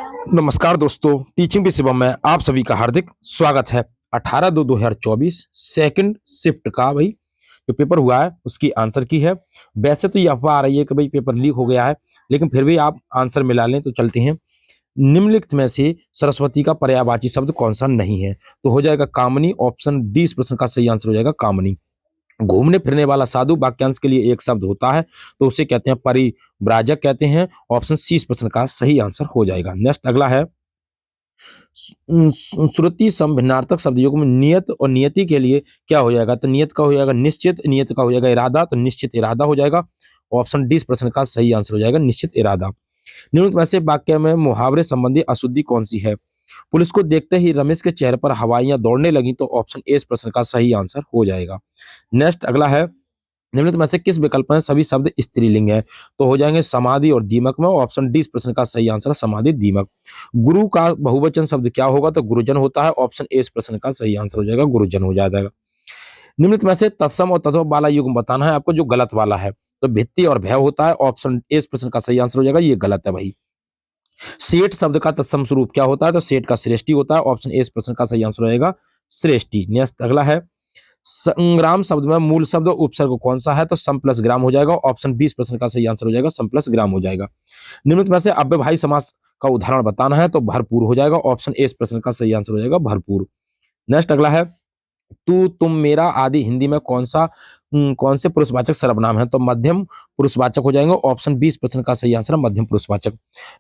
नमस्कार दोस्तों, टीचिंग पे शिवम में आप सभी का हार्दिक स्वागत है। 18/2/2024 सेकंड शिफ्ट का भाई जो पेपर हुआ है उसकी आंसर की है। वैसे तो ये अफवाह आ रही है कि भाई पेपर लीक हो गया है, लेकिन फिर भी आप आंसर मिला लें तो चलते हैं। निम्नलिखित में से सरस्वती का पर्यायवाची शब्द कौन सा नहीं है? तो हो जाएगा कामनी। ऑप्शन डी इस प्रश्न का सही आंसर हो जाएगा कामनी। घूमने फिरने वाला साधु वाक्यांश के लिए एक शब्द होता है तो उसे कहते हैं परिव्राजक कहते हैं। ऑप्शन सी इस प्रश्न का सही आंसर हो जाएगा। नेक्स्ट अगला है श्रुति सम भिन्नार्थक शब्द युग्म में नियत और नियति के लिए क्या हो जाएगा? तो नियत का हो जाएगा निश्चित, नियत का हो जाएगा इरादा, तो निश्चित इरादा हो जाएगा। ऑप्शन डी इस प्रश्न का सही आंसर हो जाएगा निश्चित इरादा। निम्नलिखित में से वाक्य में मुहावरे संबंधी अशुद्धि कौन सी है? पुलिस को देखते ही रमेश के चेहरे पर हवाइयां दौड़ने लगी, तो ऑप्शन ए इस प्रश्न का सही आंसर हो जाएगा। नेक्स्ट अगला है निम्नलिखित में से किस विकल्प में सभी शब्द स्त्रीलिंग है? तो हो जाएंगे समाधि और दीमक में। ऑप्शन डी इस प्रश्न का सही आंसर है समाधि दीमक। गुरु का बहुवचन शब्द क्या होगा? तो गुरुजन होता है। ऑप्शन ए इस प्रश्न का सही आंसर हो जाएगा गुरुजन हो जाएगा। निम्नलिखित में से तत्सम और तत्व वाला युग्म बताना है आपको जो गलत वाला है। तो भित्ति और भय होता है। ऑप्शन ए इस प्रश्न का सही आंसर हो जाएगा, ये गलत है भाई। सेठ शब्द का तत्सम स्वरूप क्या होता है? तो सेठ का श्रेष्ठी होता है। ऑप्शन ए इस प्रश्न का सही आंसर हो जाएगा श्रेष्ठी। नेक्स्ट अगला है संग्राम शब्द में मूल शब्द उपसर्ग कौन सा है? तो सम प्लस ग्राम हो जाएगा। ऑप्शन 20 प्रश्न का सही आंसर हो जाएगा सम प्लस ग्राम हो जाएगा। निम्नलिखित में से अव्ययभावी समास का उदाहरण बताना है तो भरपूर हो जाएगा। ऑप्शन ए इस प्रश्न का सही आंसर हो जाएगा भरपूर। नेक्स्ट अगला है तू तुम मेरा आदि हिंदी में कौन से पुरुषवाचक सर्वनाम है? तो मध्यम पुरुषवाचक हो जाएंगे। ऑप्शन 20 प्रश्न का सही आंसर है मध्यम पुरुषवाचक।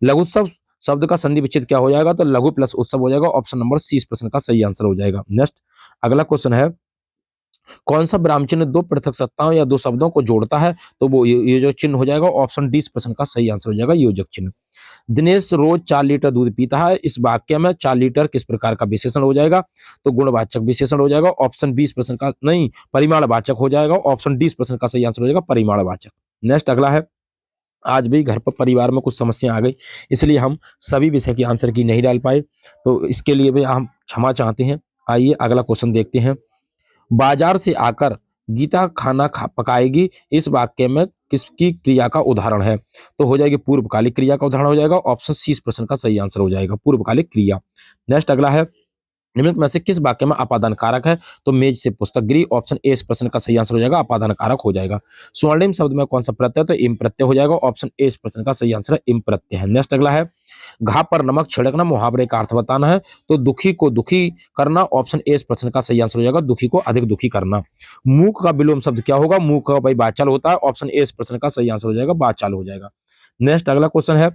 लघुत्सव शब्द का संधि विच्छेद क्या हो जाएगा? तो लघु प्लस उत्सव हो जाएगा। ऑप्शन नंबर सी इस प्रश्न का सही आंसर हो जाएगा। नेक्स्ट अगला क्वेश्चन है कौन सा विराम चिन्ह दो पृथक सत्ताओं या दो शब्दों को जोड़ता है? तो वो योजक चिन्ह हो जाएगा। ऑप्शन डी इस प्रश्न का सही आंसर हो जाएगा योजक चिन्ह। दिनेश रोज 4 लीटर दूध पीता है। इस वाक्य में 4 लीटर किस प्रकार का विशेषण हो जाएगा? तो गुणवाचक विशेषण हो जाएगा। ऑप्शन 20 प्रश्न का नहीं परिमाणवाचक हो जाएगा। ऑप्शन डी इस प्रश्न का सही आंसर हो जाएगा परिमाणवाचक। नेक्स्ट अगला है आज भी घर पर परिवार में कुछ समस्या आ गई, इसलिए हम सभी विषय की आंसर की नहीं डाल पाए, तो इसके लिए भी हम क्षमा चाहते हैं। आइए अगला क्वेश्चन देखते हैं। बाजार से आकर गीता खाना पकाएगी, इस वाक्य में किसकी क्रिया का उदाहरण है? तो हो जाएगी पूर्वकालिक क्रिया का उदाहरण हो जाएगा। ऑप्शन सी इस प्रश्न का सही आंसर हो जाएगा पूर्वकालिक क्रिया। नेक्स्ट अगला है निम्नलिखित में से किस वाक्य में अपादान कारक है? तो मेज से पुस्तक गिरी। ऑप्शन ए इस प्रश्न का सही आंसर हो जाएगा अपादान कारक हो जाएगा। स्वर्णिम शब्द में कौन सा प्रत्यय? तो इम प्रत्यय हो जाएगा। ऑप्शन ए इस प्रश्न का सही आंसर है इम प्रत्यय है। नेक्स्ट अगला है घा पर नमक छिड़कना मुहावरे का अर्थ बताना है तो दुखी को दुखी करना। ऑप्शन ए इस प्रश्न का सही आंसर हो जाएगा दुखी को अधिक दुखी करना। मूक का विलोम शब्द क्या होगा? मूक का भाई बाचाल होता है। ऑप्शन ए इस प्रश्न का सही आंसर हो जाएगा बाचाल हो जाएगा। नेक्स्ट अगला क्वेश्चन है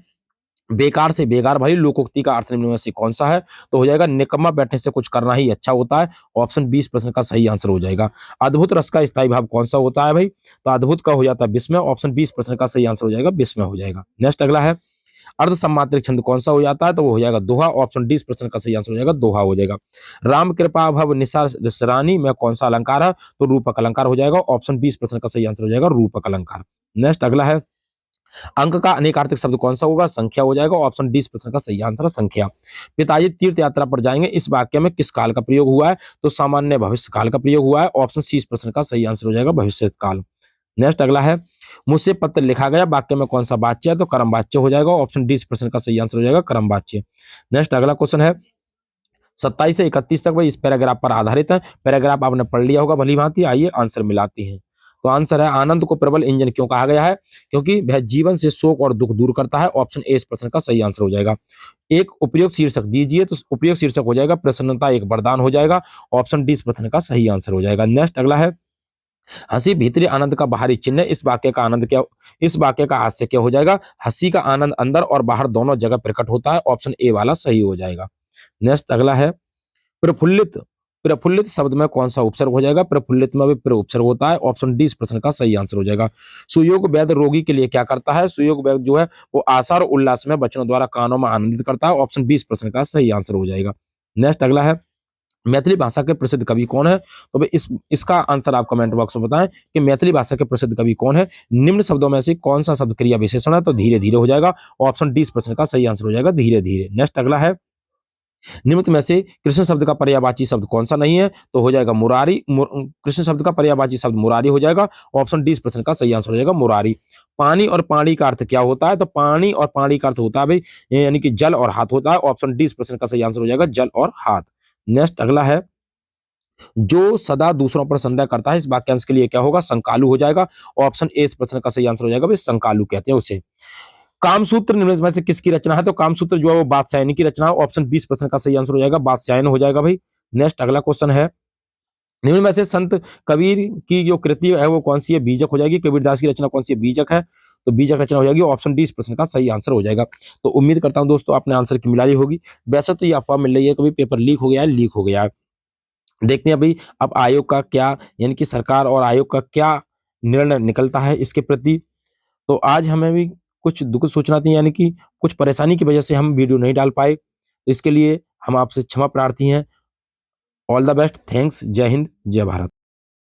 बेकार से बेगार भाई लोकोक्ति का अर्थ निम्न में से कौन सा है? तो हो जाएगा निकम्मा बैठने से कुछ करना ही अच्छा होता है। ऑप्शन 20 प्रश्न का सही आंसर हो जाएगा। अद्भुत रस का स्थायी भाव कौन सा होता है भाई? तो अद्भुत का हो जाता है विस्मय। ऑप्शन 20 प्रश्न का सही आंसर हो जाएगा विस्मय हो जाएगा। नेक्स्ट अगला है अर्ध सम्मात्रिक छंद कौन सा हो जाता है? तो वो हो जाएगा दोहा। ऑप्शन डी इस प्रश्न का सही आंसर हो जाएगा दोहा हो जाएगा। राम कृपा भव निसारानी में कौन सा अलंकार है? तो रूपक अलंकार हो जाएगा। ऑप्शन 20 प्रश्न का सही आंसर हो जाएगा रूपक अलंकार। नेक्स्ट अगला है अंक का अनेकार्थक शब्द कौन सा होगा? संख्या हो जाएगा। ऑप्शन डी इस प्रश्न का सही आंसर है संख्या। पिताजी तीर्थ यात्रा पर जाएंगे, इस वाक्य में किस काल का प्रयोग हुआ है? तो सामान्य भविष्य काल का प्रयोग हुआ है। ऑप्शन सी इस प्रश्न का सही आंसर हो जाएगा भविष्य काल। नेक्स्ट अगला है मुझसे पत्र लिखा गया, वाक्य में कौन सा वाच्य है? तो कर्म वाच्य हो जाएगा। ऑप्शन डी इस प्रश्न का सही आंसर हो जाएगा कर्म वाच्य। नेक्स्ट अगला क्वेश्चन है 27 से 31 तक भाई इस पैराग्राफ पर आधारित है। पैराग्राफ आपने पढ़ लिया होगा भली भांति। आइए आंसर मिलाते हैं। तो आंसर है आनंद को प्रबल इंजन क्यों कहा गया है? क्योंकि वह जीवन से शोक और दुख दूर करता है। ऑप्शन ए इस प्रश्न का सही आंसर हो जाएगा। एक उपयोग शीर्षक दीजिए, तो उपयोग शीर्षक हो जाएगा प्रसन्नता एक वरदान हो जाएगा। ऑप्शन डी इस प्रश्न का सही आंसर हो जाएगा। नेक्स्ट अगला है हंसी भीतरी आनंद का बाहरी चिन्ह, इस वाक्य का आनंद क्या, इस वाक्य का हास्य क्या हो जाएगा? हंसी का आनंद अंदर और बाहर दोनों जगह प्रकट होता है। ऑप्शन ए वाला सही हो जाएगा। नेक्स्ट अगला है प्रफुल्लित। प्रफुल्लित शब्द में कौन सा उपसर्ग हो जाएगा? प्रफुल्लित में भी प्र उपसर्ग होता है। ऑप्शन डी इस प्रश्न का सही आंसर हो जाएगा। सुयोग वैद्य रोगी के लिए क्या करता है? सुयोग वैद्य जो है वो आशा और उल्लास में बच्चों द्वारा कानों में आनंदित करता है। ऑप्शन 20 प्रश्न का सही आंसर हो जाएगा। नेक्स्ट अगला है मैथिली भाषा के प्रसिद्ध कवि कौन है? तो भाई इसका आंसर आप कमेंट बॉक्स में बताएं कि मैथिली भाषा के प्रसिद्ध कवि कौन है। निम्न शब्दों में से कौन सा शब्द क्रिया विशेषण है? तो धीरे धीरे हो जाएगा। ऑप्शन डी इस प्रश्न का सही आंसर हो जाएगा धीरे धीरे। नेक्स्ट अगला है निम्नलिखित में से कृष्ण शब्द का पर्यायवाची शब्द कौन सा नहीं है? तो हो जाएगा मुरारी। कृष्ण शब्द का पर्यायवाची शब्द मुरारी हो जाएगा। ऑप्शन डी इस प्रश्न का सही आंसर हो जाएगा मुरारी। पानी और पानी का अर्थ क्या होता है? तो पानी और पानी का अर्थ होता है भाई यानी कि जल और हाथ होता है। ऑप्शन डी इस प्रश्न का सही आंसर हो जाएगा जल और हाथ। नेक्स्ट अगला है, जो सदा दूसरों पर संदेह करता है इस वाक्यांश के लिए क्या होगा? संकालू हो जाएगा। ऑप्शन ए इस प्रश्न का सही आंसर हो जाएगा भाई संकालू कहते हैं उसे। कामसूत्र निम्नलिखित में से किसकी रचना है? तो कामसूत्र जो है वो बादशायनी की रचना है। ऑप्शन 20 प्रश्न का सही आंसर हो जाएगा बादशायन हो जाएगा भाई। नेक्स्ट अगला क्वेश्चन है, निम्न में से संत कबीर की जो कृति है वो कौन सी है? बीजक हो जाएगी। कबीरदास की रचना कौन सी है? बीजक है, तो बीजक रचना हो जाएगी। ऑप्शन डी इस प्रश्न का सही आंसर हो जाएगा। तो उम्मीद करता हूं दोस्तों आपने आंसर की मिलाई होगी। वैसे तो ये अफवाह मिल रही है कभी पेपर लीक हो गया है, लीक हो गया है। देखते हैं भाई अब आयोग का क्या, यानी कि सरकार और आयोग का क्या निर्णय निकलता है इसके प्रति। तो आज हमें भी कुछ दुख सूचना थी, यानी कि कुछ परेशानी की वजह से हम वीडियो नहीं डाल पाए, तो इसके लिए हम आपसे क्षमा प्रार्थी हैं। ऑल द बेस्ट, थैंक्स, जय हिंद, जय भारत।